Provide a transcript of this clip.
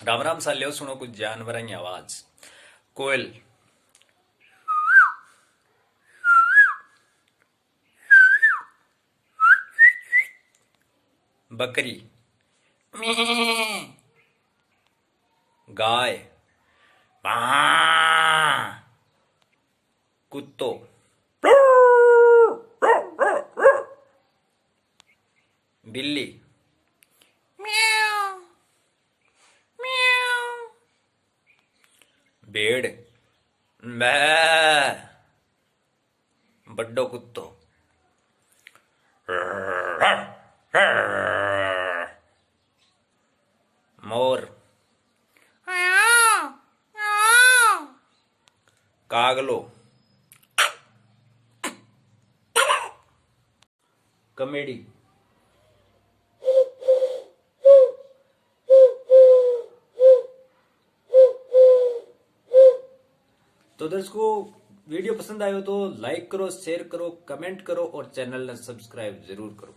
राम राम सालियो, सुनो कुछ जानवरां की आवाज। कोयल, बकरी, गाय, कुत्तो, बिल्ली, भेड़, बै, बड्डो कुत्तो, मोर, कागलो, कमेडी। तो दर्शकों, वीडियो पसंद आयो तो लाइक करो, शेयर करो, कमेंट करो और चैनल ने सब्सक्राइब जरूर करो।